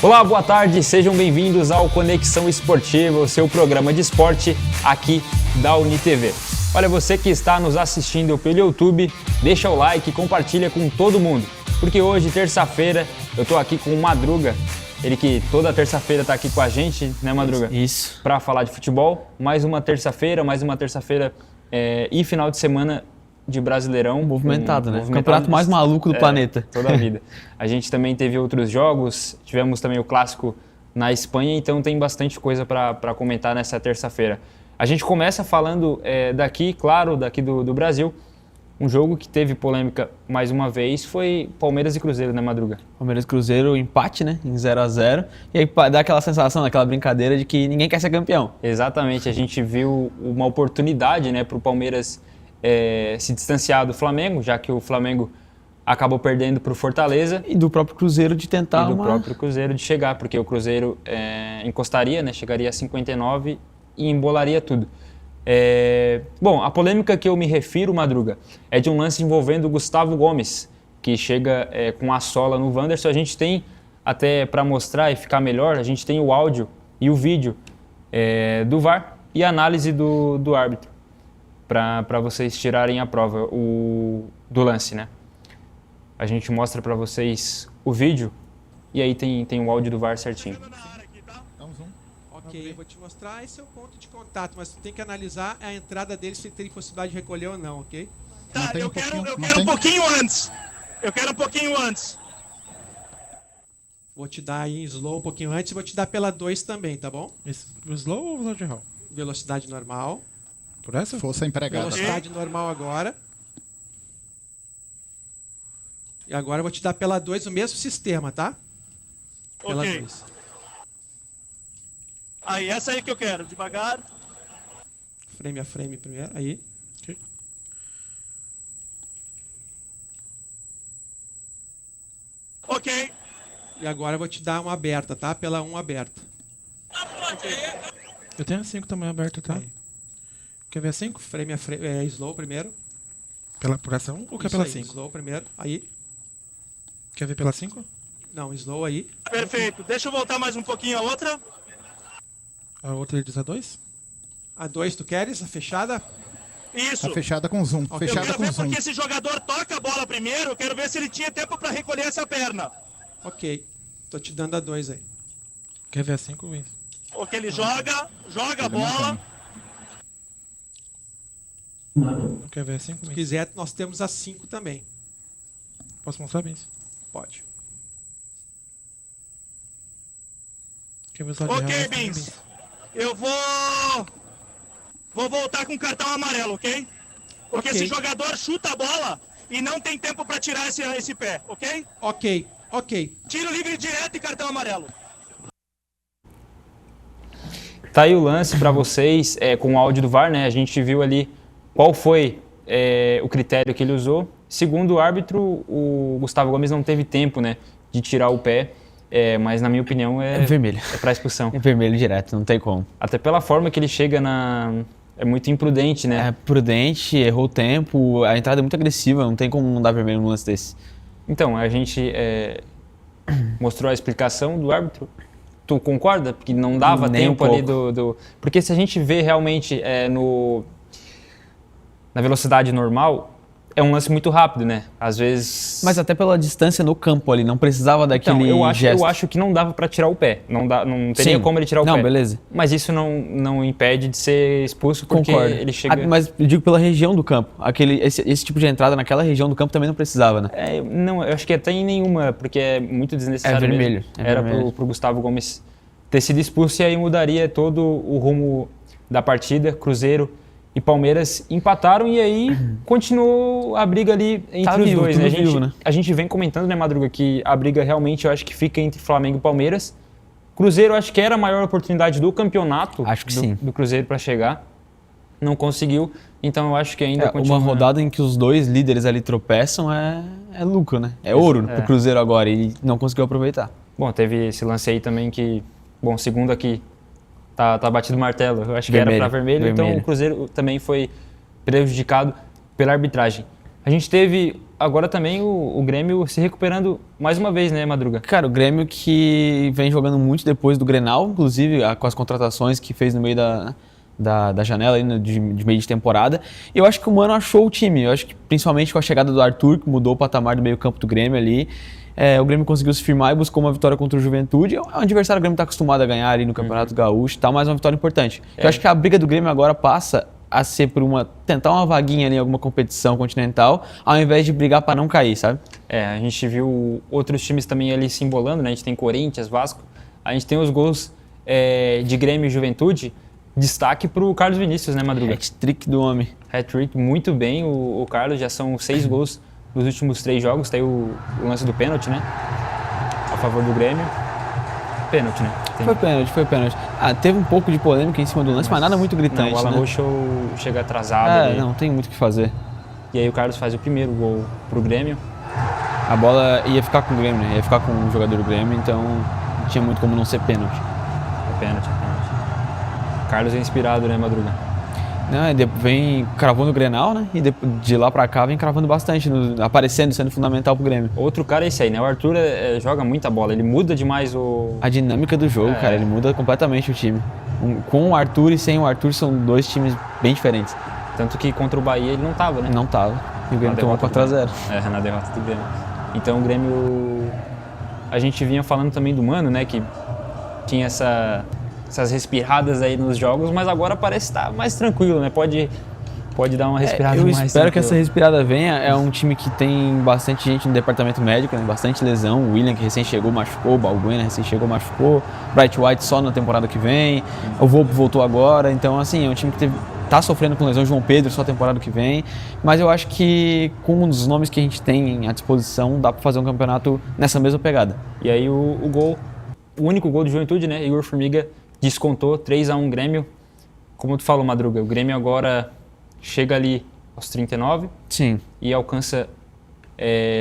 Olá, boa tarde, sejam bem-vindos ao Conexão Esportiva, o seu programa de esporte aqui da UniTV. Olha, você que está nos assistindo pelo YouTube, deixa o like e compartilha com todo mundo, porque hoje, terça-feira, eu tô aqui com o Madruga, ele que toda terça-feira tá aqui com a gente, né, Madruga? Isso. Para falar de futebol, mais uma terça-feira e final de semana de Brasileirão. Movimentado, né? O campeonato mais maluco do planeta. Toda a vida. A gente também teve outros jogos, tivemos também o clássico na Espanha, então tem bastante coisa para comentar nessa terça-feira. A gente começa falando daqui do Brasil. Um jogo que teve polêmica mais uma vez foi Palmeiras e Cruzeiro, né, Madruga? Palmeiras e Cruzeiro, empate, né? Em 0-0. E aí dá aquela sensação, aquela brincadeira de que ninguém quer ser campeão. Exatamente. A gente viu uma oportunidade, né, para o Palmeiras se distanciar do Flamengo, já que o Flamengo acabou perdendo para o Fortaleza. E do próprio Cruzeiro de tentar próprio Cruzeiro de chegar, porque o Cruzeiro encostaria, né, chegaria a 59 e embolaria tudo. Bom, a polêmica que eu me refiro, Madruga, é de um lance envolvendo o Gustavo Gomes, que chega com a sola no Wanderson. A gente tem, até para mostrar e ficar melhor, a gente tem o áudio e o vídeo do VAR e a análise do árbitro, para vocês tirarem a prova do lance, né? A gente mostra para vocês o vídeo e aí tem o áudio do VAR certinho. Ok, eu vou te mostrar, esse é o ponto de contato, mas tu tem que analisar a entrada dele, se ele tem possibilidade de recolher ou não, ok? Tá, eu quero um pouquinho antes. Eu quero um pouquinho antes. Vou te dar aí em slow um pouquinho antes e vou te dar pela 2 também, tá bom? Slow ou velocidade real? Velocidade normal. Por essa? Força empregada. Velocidade normal agora. E agora eu vou te dar pela 2 o mesmo sistema, tá? Pela 2. Aí, essa aí que eu quero, devagar. Frame a frame primeiro, aí. Okay. Ok. E agora eu vou te dar uma aberta, tá? Pela 1 aberta. Eu tenho a 5 também aberta, tá? Aí. Quer ver a 5? Frame a frame, slow primeiro. Por essa 1 ou quer Isso pela aí, 5? Slow primeiro, aí. Quer ver pela 5? Não, slow aí. Perfeito. Deixa eu voltar mais um pouquinho a outra. A outra ele diz a 2? A 2 tu queres? A fechada? Isso. Tá fechada com zoom. Ok. Eu Fechada quero com ver zoom. porque esse jogador toca a bola primeiro. Eu quero ver se ele tinha tempo para recolher essa perna. Ok. Tô te dando a 2 aí. Quer ver a 5, Luiz? O que ele joga a bola. Não quer ver a 5, Se Luiz? quiser, nós temos a 5 também. Posso mostrar, Luiz? Pode. Quer ver o slide Ok, real? Bins. Eu vou voltar com cartão amarelo, ok? Porque Ok. esse jogador chuta a bola e não tem tempo para tirar esse pé, ok? Ok. Tiro livre direto e cartão amarelo. Tá aí o lance para vocês com o áudio do VAR, né? A gente viu ali qual foi o critério que ele usou. Segundo o árbitro, o Gustavo Gomes não teve tempo, né, de tirar o pé, mas na minha opinião É vermelho. É para expulsão. É vermelho direto, não tem como. Até pela forma que ele chega é muito imprudente, né? É prudente, errou o tempo, a entrada é muito agressiva, não tem como não dar vermelho num lance desse. Então, a gente mostrou a explicação do árbitro. Tu concorda? Porque não dava Nem tempo um ali pouco. Porque se a gente vê realmente na velocidade normal, é um lance muito rápido, né? Às vezes... Mas até pela distância no campo ali, não precisava daquele gesto. eu acho que não dava para tirar o pé. Não teria Sim. como ele tirar o pé. Não, beleza. Mas isso não impede de ser expulso porque Concordo. ele chega... Mas eu digo pela região do campo. Esse tipo de entrada naquela região do campo também não precisava, né? Não, eu acho que até em nenhuma, porque é muito desnecessário. É vermelho, mesmo. é Era vermelho. pro Gustavo Gomes ter sido expulso e aí mudaria todo o rumo da partida. Cruzeiro e Palmeiras empataram e aí continuou a briga ali entre os vivo, dois, né? tudo vivo, né? A gente vem comentando, né, Madruga, que a briga realmente eu acho que fica entre Flamengo e Palmeiras. Cruzeiro acho que era a maior oportunidade do campeonato. Acho que sim. Do Cruzeiro para chegar. Não conseguiu, então eu acho que ainda continua... Uma rodada em que os dois líderes ali tropeçam é lucro, né? É ouro pro Cruzeiro agora e não conseguiu aproveitar. Bom, teve esse lance aí também que, bom, segundo aqui, tá batido o martelo. Eu acho que era para vermelho, então o Cruzeiro também foi prejudicado pela arbitragem. A gente teve agora também o Grêmio se recuperando mais uma vez, né, Madruga? Cara, o Grêmio que vem jogando muito depois do Grenal, inclusive com as contratações que fez no meio da janela aí, né, de meio de temporada. Eu acho que o Mano achou o time. Eu acho que principalmente com a chegada do Arthur, que mudou o patamar do meio campo do Grêmio ali, o Grêmio conseguiu se firmar e buscou uma vitória contra o Juventude. É um adversário que o Grêmio está acostumado a ganhar ali no Campeonato Gaúcho e tal, mas uma vitória importante. Eu acho que a briga do Grêmio agora passa a ser por tentar uma vaguinha ali em alguma competição continental, ao invés de brigar para não cair, sabe? A gente viu outros times também ali se embolando, né? A gente tem Corinthians, Vasco, a gente tem os gols de Grêmio e Juventude. Destaque para o Carlos Vinícius, né, Madruga? Hat-trick do homem. Hat-trick, muito bem o Carlos, já são 6 gols nos últimos 3 jogos. Tem o lance do pênalti, né? A favor do Grêmio. Pênalti, né? Foi pênalti. Teve um pouco de polêmica em cima do lance, mas nada muito gritante, não, o Alan né? Rocho chega atrasado. Não tem muito o que fazer. E aí o Carlos faz o primeiro gol pro Grêmio. A bola ia ficar com o Grêmio, né? Ia ficar com o jogador do Grêmio, então não tinha muito como não ser pênalti. É pênalti. Carlos é inspirado, né, Madruga? Não, vem cravando o Grenal, né? E de lá pra cá vem cravando bastante, aparecendo, sendo fundamental pro Grêmio. Outro cara é esse aí, né? O Arthur joga muita bola, ele muda demais a dinâmica do jogo, cara, ele muda completamente o time. Com o Arthur e sem o Arthur são 2 times bem diferentes. Tanto que contra o Bahia ele não tava, né? Não tava. E o Grêmio tomou 4-0. Na derrota do Grêmio. Então o Grêmio... A gente vinha falando também do Mano, né? Que tinha essas respiradas aí nos jogos, mas agora parece estar mais tranquilo, né? Pode dar uma respirada mais Eu espero que essa tranquila. respirada venha. É um time que tem bastante gente no departamento médico, né? Bastante lesão. O William, que recém chegou, machucou. O Balbuena, recém chegou, machucou. Bright White só na temporada que vem. O Volpe voltou agora. Então, assim, é um time que tá sofrendo com lesão. João Pedro só temporada que vem. Mas eu acho que com os nomes que a gente tem à disposição, dá para fazer um campeonato nessa mesma pegada. E aí o único gol do Juventude, né? Igor Formiga descontou 3-1 Grêmio. Como tu falou, Madruga, o Grêmio agora chega ali aos 39. Sim. E alcança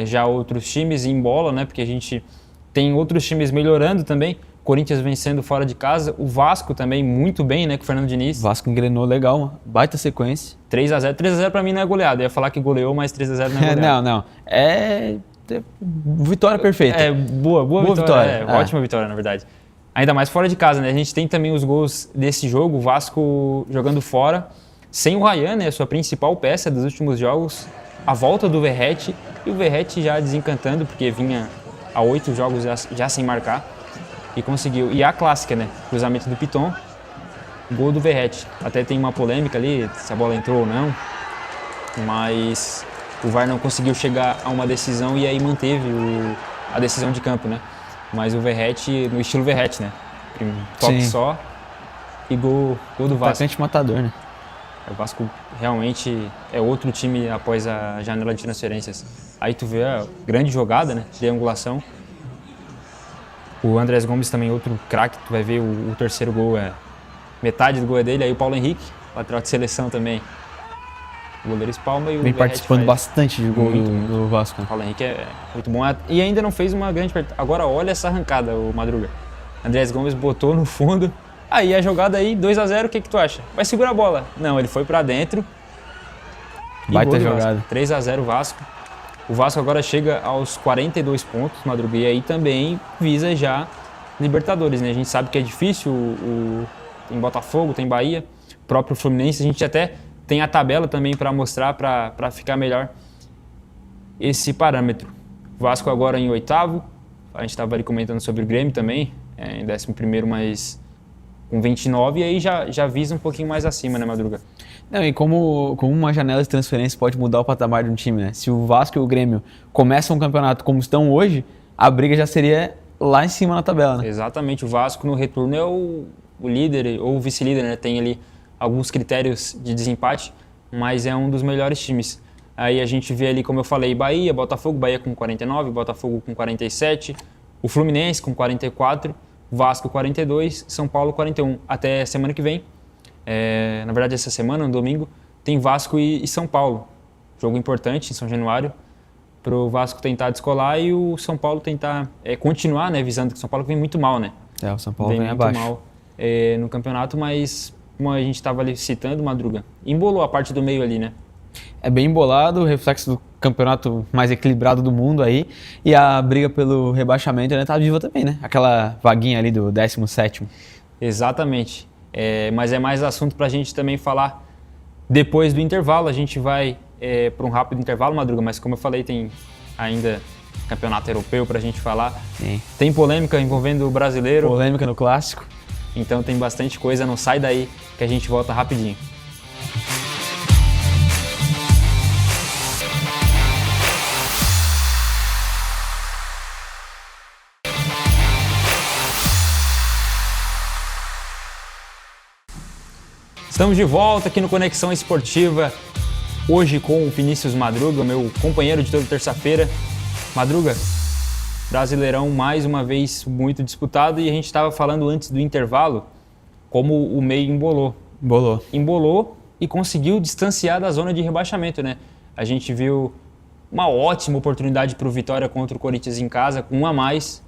já outros times e embola, né? Porque a gente tem outros times melhorando também. Corinthians vencendo fora de casa. O Vasco também muito bem, né? Com o Fernando Diniz. O Vasco engrenou legal, uma baita sequência. 3-0. 3-0 pra mim não é goleada. Eu ia falar que goleou, mas 3-0 não é goleada. Não. É vitória perfeita. Boa vitória. Ótima vitória, na verdade. Ainda mais fora de casa, né? A gente tem também os gols desse jogo. O Vasco jogando fora. Sem o Ryan, né? A sua principal peça dos últimos jogos. A volta do Verratti. E o Verratti já desencantando, porque vinha há 8 jogos já sem marcar. E conseguiu. E a clássica, né? Cruzamento do Piton. Gol do Verratti. Até tem uma polêmica ali, se a bola entrou ou não. Mas o VAR não conseguiu chegar a uma decisão e aí manteve a decisão de campo, né? Mas o Verratti, no estilo Verratti, né? Um toque só e gol do Vasco. Atacante matador, né? O Vasco realmente é outro time após a janela de transferências. Aí tu vê a grande jogada, né? Triangulação. O Andrés Gomes também outro craque, tu vai ver o terceiro gol metade do gol é dele. Aí o Paulo Henrique, lateral de seleção também. O goleiro espalma e o Vem participando faz bastante de gol do Vasco. O Paulo Henrique é muito bom e ainda não fez uma grande partida. Agora olha essa arrancada, o Madruga. Andrés Gomes botou no fundo. Aí a jogada aí, 2-0, o que tu acha? Vai segurar a bola. Não, ele foi pra dentro. Baita jogada. 3-0 Vasco. O Vasco agora chega aos 42 pontos, Madruga, e aí também visa já Libertadores, né? A gente sabe que é difícil, tem Botafogo, tem Bahia, o próprio Fluminense, a gente até tem a tabela também para mostrar, para ficar melhor esse parâmetro. O Vasco agora em 8º, a gente estava ali comentando sobre o Grêmio também, em 11º, mas com 29, e aí já visa um pouquinho mais acima, né, Madruga? Não, e como uma janela de transferência pode mudar o patamar de um time, né? Se o Vasco e o Grêmio começam um campeonato como estão hoje, a briga já seria lá em cima na tabela, né? Exatamente, o Vasco no retorno é o líder ou o vice-líder, né? Tem ali alguns critérios de desempate, mas é um dos melhores times. Aí a gente vê ali, como eu falei, Bahia, Botafogo, Bahia com 49, Botafogo com 47, o Fluminense com 44, Vasco 42, São Paulo 41. Até semana que vem, na verdade essa semana, no domingo, tem Vasco e São Paulo. Jogo importante em São Januário, para o Vasco tentar descolar e o São Paulo tentar continuar, né, visando que o São Paulo vem muito mal, né? O São Paulo vem muito abaixo. mal no campeonato, mas como a gente estava ali citando, Madruga, embolou a parte do meio ali, né? É bem embolado, reflexo do campeonato mais equilibrado do mundo aí. E a briga pelo rebaixamento ainda tá viva também, né? Aquela vaguinha ali do 17º. Exatamente. Mas é mais assunto para a gente também falar depois do intervalo. A gente vai para um rápido intervalo, Madruga, mas como eu falei, tem ainda campeonato europeu para a gente falar. Sim. Tem polêmica envolvendo o brasileiro. Polêmica no clássico. Então tem bastante coisa, não sai daí que a gente volta rapidinho. Estamos de volta aqui no Conexão Esportiva, hoje com o Vinícius Madruga, meu companheiro de toda terça-feira. Madruga, Brasileirão mais uma vez muito disputado e a gente estava falando antes do intervalo como o meio embolou e conseguiu distanciar da zona de rebaixamento, né? A gente viu uma ótima oportunidade para o Vitória contra o Corinthians em casa, com um a mais,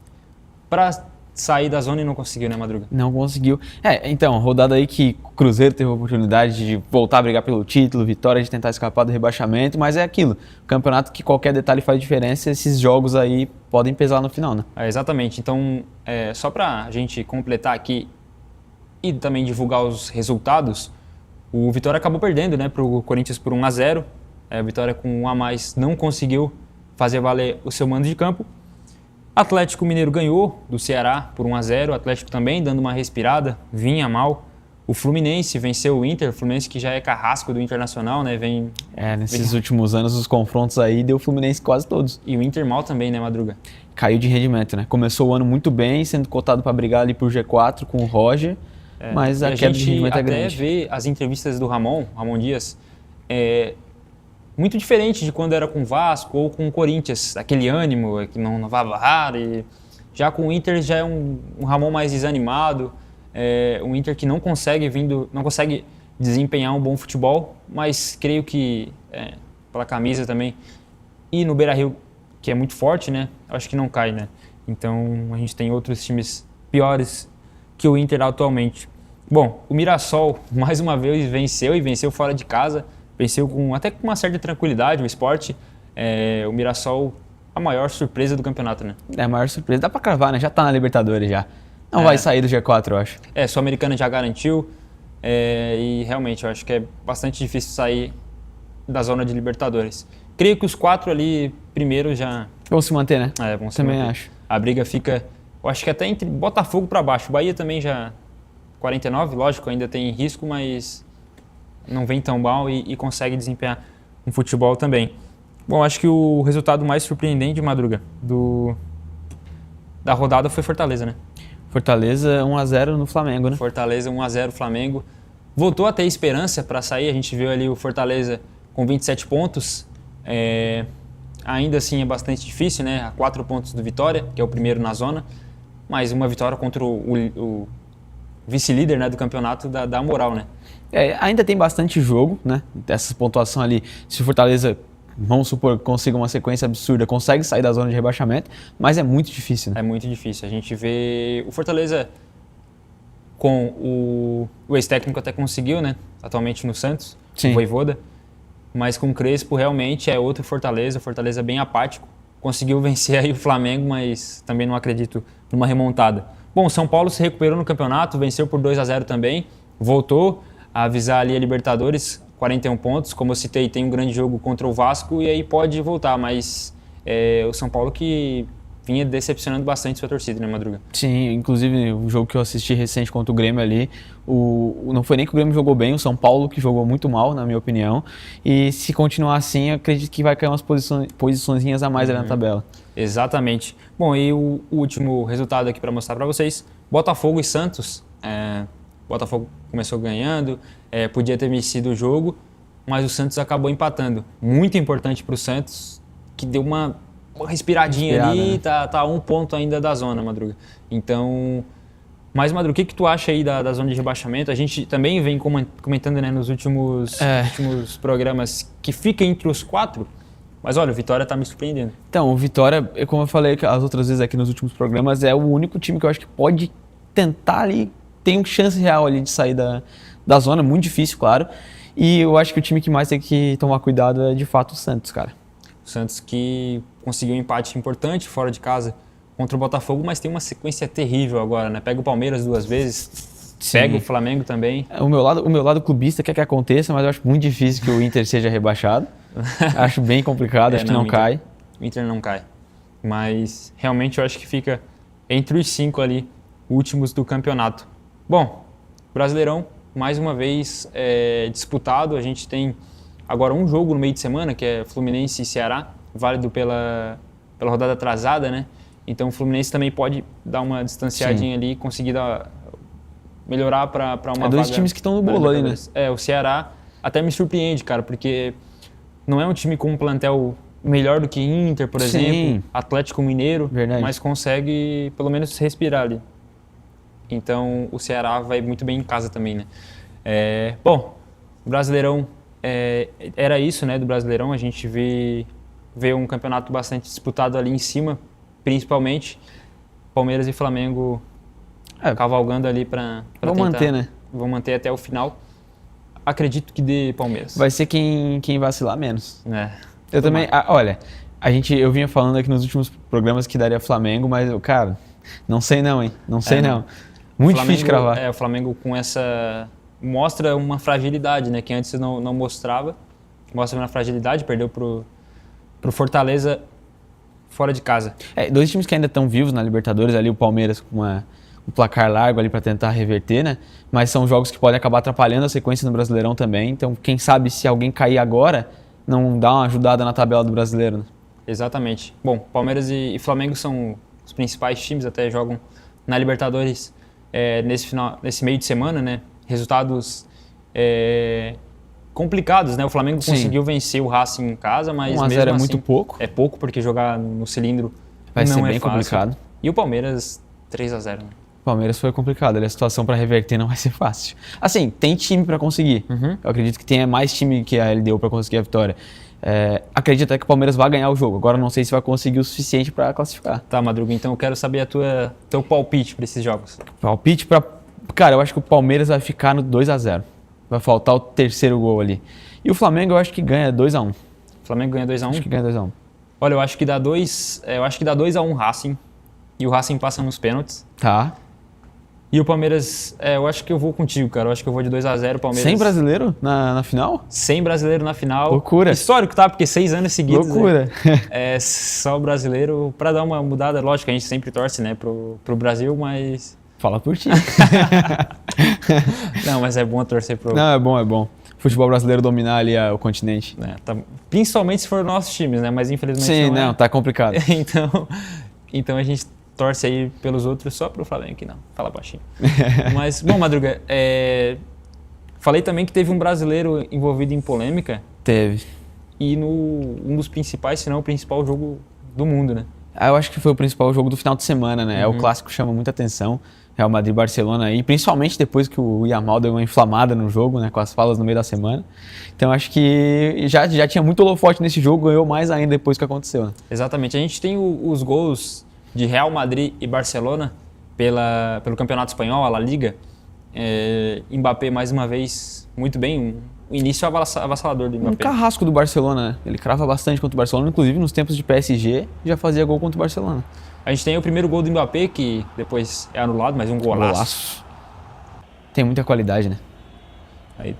para sair da zona e não conseguiu, né, Madruga? Não conseguiu. Então, rodada aí que o Cruzeiro teve a oportunidade de voltar a brigar pelo título, Vitória de tentar escapar do rebaixamento, mas é aquilo, campeonato que qualquer detalhe faz diferença, esses jogos aí podem pesar no final, né? Exatamente, então, só para a gente completar aqui e também divulgar os resultados, o Vitória acabou perdendo, né, para o Corinthians por 1-0, a Vitória com um a mais não conseguiu fazer valer o seu mando de campo. Atlético Mineiro ganhou do Ceará por 1-0, o Atlético também dando uma respirada, vinha mal. O Fluminense venceu o Inter, o Fluminense que já é carrasco do Internacional, né? Nesses últimos anos os confrontos aí deu o Fluminense quase todos. E o Inter mal também, né, Madruga? Caiu de rendimento, né? Começou o ano muito bem, sendo cotado para brigar ali por G4 com o Roger, mas a queda de rendimento é grande. A gente até vê as entrevistas do Ramon Dias, muito diferente de quando era com o Vasco ou com o Corinthians, aquele ânimo que não vai varrar. E já com o Inter já é um Ramon mais desanimado, um Inter que não consegue desempenhar um bom futebol, mas creio que pela camisa também e no Beira-Rio, que é muito forte, né? Acho que não cai, né? Então a gente tem outros times piores que o Inter atualmente. Bom, o Mirassol mais uma vez venceu fora de casa. Venceu até com uma certa tranquilidade o Sport. O Mirassol, a maior surpresa do campeonato, né? A maior surpresa. Dá pra cravar, né? Já tá na Libertadores já. Não vai sair do G4, eu acho. Sul-Americana já garantiu. E realmente, eu acho que é bastante difícil sair da zona de Libertadores. Creio que os 4 ali primeiro já... Vão se manter, né? Vão se Também manter. acho. A briga fica, eu acho que até entre Botafogo pra baixo. Bahia também já 49, lógico, ainda tem risco, mas não vem tão mal e consegue desempenhar um futebol também. Bom, acho que o resultado mais surpreendente, Madruga, da rodada foi Fortaleza, né? Fortaleza 1-0 no Flamengo, né? Fortaleza 1-0 Flamengo. Voltou a ter esperança para sair, a gente viu ali o Fortaleza com 27 pontos. Ainda assim é bastante difícil, né? A 4 pontos do Vitória, que é o primeiro na zona, mas uma vitória contra o vice-líder, né, do campeonato dá moral, né? Ainda tem bastante jogo, né? Essa pontuação ali, se o Fortaleza, vamos supor, consiga uma sequência absurda, consegue sair da zona de rebaixamento, mas é muito difícil, né? É muito difícil. A gente vê o Fortaleza com o ex-técnico até conseguiu, né? Atualmente no Santos, Sim. O Vojvoda, mas com o Crespo realmente é outro Fortaleza, bem apático. Conseguiu vencer aí o Flamengo, mas também não acredito numa remontada. Bom, o São Paulo se recuperou no campeonato, venceu por 2-0 também, voltou a avisar ali a Libertadores, 41 pontos, como eu citei, tem um grande jogo contra o Vasco e aí pode voltar, mas o São Paulo que vinha decepcionando bastante sua torcida, né, Madruga? Sim, inclusive o jogo que eu assisti recente contra o Grêmio ali, não foi nem que o Grêmio jogou bem, o São Paulo que jogou muito mal, na minha opinião, e se continuar assim, eu acredito que vai cair umas posiçõezinhas a mais ali na tabela. Exatamente. Bom, e o último resultado aqui para mostrar para vocês, Botafogo e Santos. Botafogo começou ganhando, podia ter vencido o jogo, mas o Santos acabou empatando. Muito importante para o Santos, que deu uma respiradinha ali, né? tá a 1 ponto ainda da zona, Madruga. Então, mas Madruga, o que tu acha aí da zona de rebaixamento? A gente também vem comentando, né, nos últimos programas que fica entre os 4, mas olha, o Vitória está me surpreendendo. Então, o Vitória, como eu falei as outras vezes aqui nos últimos programas, é o único time que eu acho que pode tentar ali, tem uma chance real ali de sair da zona, muito difícil, claro. E eu acho que o time que mais tem que tomar cuidado é de fato o Santos, cara. O Santos que conseguiu um empate importante fora de casa contra o Botafogo, mas tem uma sequência terrível agora, né? Pega o Palmeiras 2 vezes, pega o Flamengo também. O meu lado clubista quer que aconteça, mas eu acho muito difícil que o Inter seja rebaixado. Acho bem complicado, acho que não cai. O Inter não cai. Mas realmente eu acho que fica entre os 5 ali, últimos do campeonato. Bom, Brasileirão, mais uma vez disputado. A gente tem agora um jogo no meio de semana, que é Fluminense e Ceará, válido pela rodada atrasada, né? Então o Fluminense também pode dar uma distanciadinha ali e conseguir melhorar para uma dois vaga times que estão no bolo ali, né? O Ceará até me surpreende, cara, porque não é um time com um plantel melhor do que Inter, por exemplo, Atlético Mineiro, Verdade. mas consegue pelo menos respirar ali. Então o Ceará vai muito bem em casa também, né? Bom, o Brasileirão era isso, né? Do Brasileirão a gente vê um campeonato bastante disputado ali em cima, principalmente Palmeiras e Flamengo cavalgando ali para Vão manter, né? Vão manter até o final. Acredito que dê Palmeiras. Vai ser quem vacilar menos. Eu Tomara. também, olha, eu vinha falando aqui nos últimos programas que daria Flamengo, mas, cara, não sei não, hein? Não sei não. Muito difícil de cravar. O Flamengo com essa... mostra uma fragilidade, né? Que antes não mostrava. Mostra uma fragilidade, perdeu pro Fortaleza fora de casa. Dois times que ainda estão vivos na Libertadores, ali o Palmeiras com um placar largo ali para tentar reverter, né? Mas são jogos que podem acabar atrapalhando a sequência no Brasileirão também. Então, quem sabe se alguém cair agora, não dá uma ajudada na tabela do Brasileiro, né? Exatamente. Bom, Palmeiras e Flamengo são os principais times, até jogam na Libertadores nesse meio de semana, né? Resultados complicados, né? O Flamengo conseguiu vencer o Racing em casa, mas 1 a 0 mesmo é assim, muito pouco. É pouco, porque jogar no cilindro Vai não ser é bem fácil. complicado. E o Palmeiras 3-0, né? Palmeiras foi complicado, a situação para reverter não vai ser fácil. Assim, tem time para conseguir. Eu acredito que tenha mais time que a LDU para conseguir a vitória. Acredito até que o Palmeiras vai ganhar o jogo. Agora não sei se vai conseguir o suficiente para classificar. Tá, Madruga, então eu quero saber teu palpite para esses jogos. Palpite para... Cara, eu acho que o Palmeiras vai ficar no 2 a 0. Vai faltar o terceiro gol ali. E o Flamengo eu acho que ganha 2 a 1. O Flamengo ganha 2 a 1? Acho que ganha 2 a 1. Olha, eu acho que dá 2 a 1 Racing. E o Racing passa nos pênaltis. Tá. E o Palmeiras, eu acho que eu vou contigo, cara. Eu acho que eu vou de 2 a 0 Palmeiras. Sem brasileiro na final? Sem brasileiro na final. Loucura. Histórico, tá? Porque 6 anos seguidos. Loucura. Só o brasileiro, pra dar uma mudada. Lógico, a gente sempre torce, né, pro Brasil, mas... Fala por ti. Não, mas é bom torcer pro... Não, é bom. Futebol brasileiro dominar ali o continente. Principalmente se for nossos times, né? Mas infelizmente Sim, não é. tá complicado. Então a gente torce aí pelos outros, só pro Flamengo que não. Fala baixinho. Mas, bom, Madruga, falei também que teve um brasileiro envolvido em polêmica. Teve. E um dos principais, se não o principal jogo do mundo, né? Eu acho que foi o principal jogo do final de semana, né? O clássico chama muita atenção. Real Madrid e Barcelona aí, principalmente depois que o Yamal deu uma inflamada no jogo, né? Com as falas no meio da semana. Então acho que já tinha muito holofote nesse jogo, ganhou mais ainda depois que aconteceu, né? Exatamente. A gente tem os gols de Real Madrid e Barcelona pelo Campeonato Espanhol, a La Liga. Mbappé, mais uma vez, muito bem. O início avassalador do Mbappé. Um carrasco do Barcelona, né? Ele crava bastante contra o Barcelona, inclusive nos tempos de PSG, já fazia gol contra o Barcelona. A gente tem o primeiro gol do Mbappé, que depois é anulado, mas um golaço. Tem muita qualidade, né? Aí,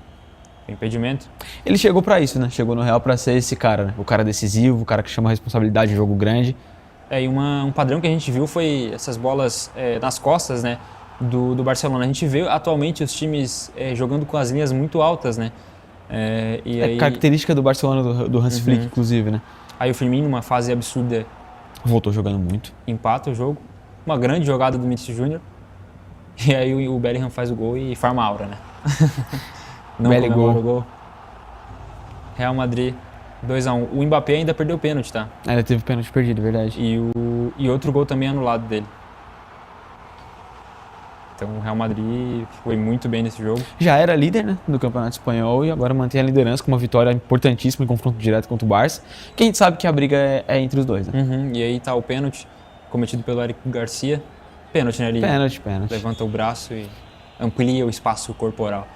impedimento. Ele chegou pra isso, né? Chegou no Real pra ser esse cara, né? O cara decisivo, o cara que chama a responsabilidade em jogo grande. E um padrão que a gente viu foi essas bolas nas costas, né? Do Barcelona. A gente vê atualmente os times jogando com as linhas muito altas, né? Aí, característica do Barcelona, do Hans Flick, inclusive, né? Aí o Firmino, numa fase absurda, voltou jogando muito. Empata o jogo. Uma grande jogada do Vinícius Júnior. E aí o Bellingham faz o gol e farma a aura, né? Não comemora o gol. Real Madrid 2 a 1. O Mbappé ainda perdeu o pênalti, tá? Ainda teve pênalti perdido, verdade. E outro gol também anulado dele. Então o Real Madrid foi muito bem nesse jogo. Já era líder, né, do Campeonato Espanhol e agora mantém a liderança com uma vitória importantíssima em confronto direto contra o Barça. Que a gente sabe que a briga é entre os dois, né? E aí tá o pênalti cometido pelo Eric Garcia. Pênalti, né? Ele Pênalti. levanta o braço e amplia o espaço corporal.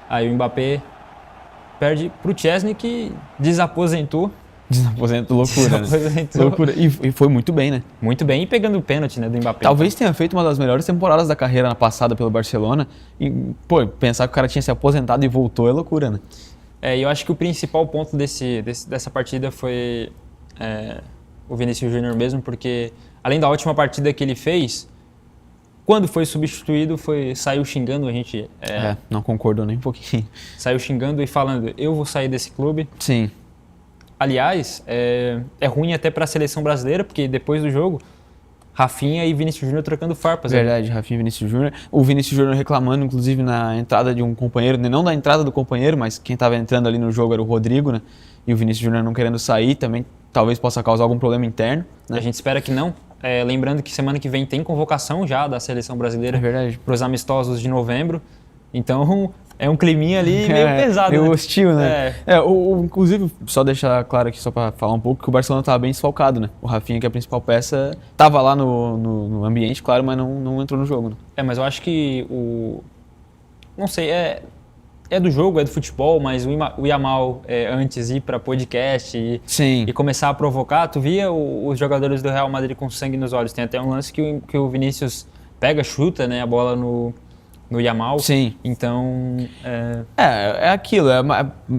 Aí o Mbappé perde pro Chesney, que desaposentou. Desaposentou, loucura, né? Desaposentou. Loucura. E foi muito bem, né? Muito bem, e pegando o pênalti, né, do Mbappé. Talvez tenha feito uma das melhores temporadas da carreira na passada pelo Barcelona. E, pô, pensar que o cara tinha se aposentado e voltou é loucura, né? E eu acho que o principal ponto dessa partida foi o Vinícius Júnior mesmo, porque além da ótima partida que ele fez, quando foi substituído, saiu xingando a gente. Não concordo nem um pouquinho. Saiu xingando e falando, eu vou sair desse clube. Sim. Aliás, é ruim até para a seleção brasileira, porque depois do jogo, Rafinha e Vinícius Júnior trocando farpas. Verdade, Rafinha e Vinícius Júnior. O Vinícius Júnior reclamando, inclusive, na entrada de um companheiro, não da entrada do companheiro, mas quem estava entrando ali no jogo era o Rodrigo, né? E o Vinícius Júnior não querendo sair também, talvez possa causar algum problema interno, né? A gente espera que não. Lembrando que semana que vem tem convocação já da seleção brasileira para os amistosos de novembro. Então, é um climinha ali meio pesado, meio né? hostil, né? Inclusive, só deixar claro aqui, só para falar um pouco, que o Barcelona estava bem desfalcado, né? O Rafinha, que é a principal peça, estava lá no ambiente, claro, mas não entrou no jogo, né? Mas eu acho que não sei, é do jogo, é do futebol, mas o Yamal, antes de ir para podcast e começar a provocar, tu via os jogadores do Real Madrid com sangue nos olhos. Tem até um lance que o Vinícius pega, chuta, né, a bola no Yamal. Sim. Então... É aquilo,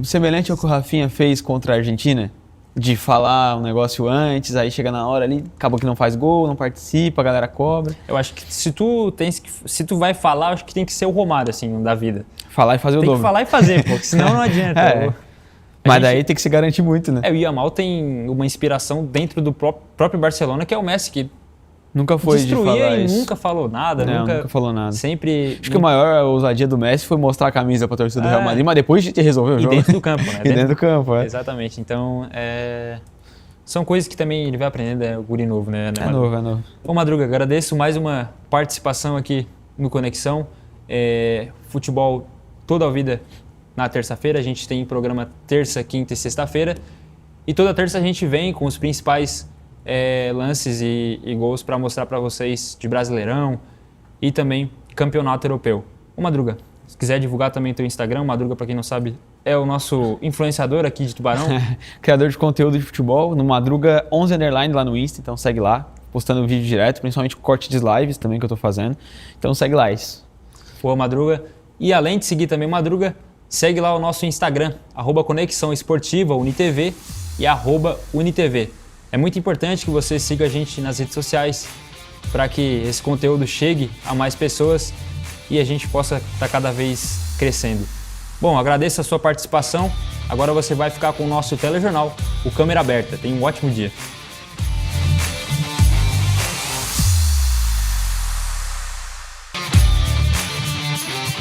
semelhante ao que o Rafinha fez contra a Argentina, de falar um negócio antes, aí chega na hora ali, acaba que não faz gol, não participa, a galera cobra. Eu acho que se tu vai falar, acho que tem que ser o Romário, assim, da vida. Falar e fazer o dobro. Tem que falar e fazer, pô, senão não adianta. Mas daí tem que se garantir muito, né? O Yamal tem uma inspiração dentro do próprio Barcelona, que é o Messi, que nunca foi destruía de falar e isso. nunca falou nada. Nunca falou nada. Sempre... Acho que a maior ousadia do Messi foi mostrar a camisa pra torcida do Real Madrid, mas depois de resolver o jogo. E dentro do campo, né? E dentro do campo, Exatamente. Então, são coisas que também ele vai aprendendo, o guri novo, né? É novo. Ô, Madruga, agradeço mais uma participação aqui no Conexão. Futebol toda a vida na terça-feira. A gente tem programa terça, quinta e sexta-feira. E toda terça a gente vem com os principais lances e gols para mostrar para vocês de Brasileirão e também Campeonato Europeu. Ô, Madruga, se quiser divulgar também teu Instagram, Madruga, para quem não sabe, é o nosso influenciador aqui de Tubarão. Criador de conteúdo de futebol, no Madruga 11_ lá no Insta, então segue lá, postando vídeo direto, principalmente corte de lives também que eu tô fazendo. Então segue lá isso. Boa, Madruga. E além de seguir também Madruga, segue lá o nosso Instagram, @Conexão Esportiva, UniTV e @UniTV. É muito importante que você siga a gente nas redes sociais para que esse conteúdo chegue a mais pessoas e a gente possa estar cada vez crescendo. Bom, agradeço a sua participação. Agora você vai ficar com o nosso telejornal, o Câmera Aberta. Tenha um ótimo dia.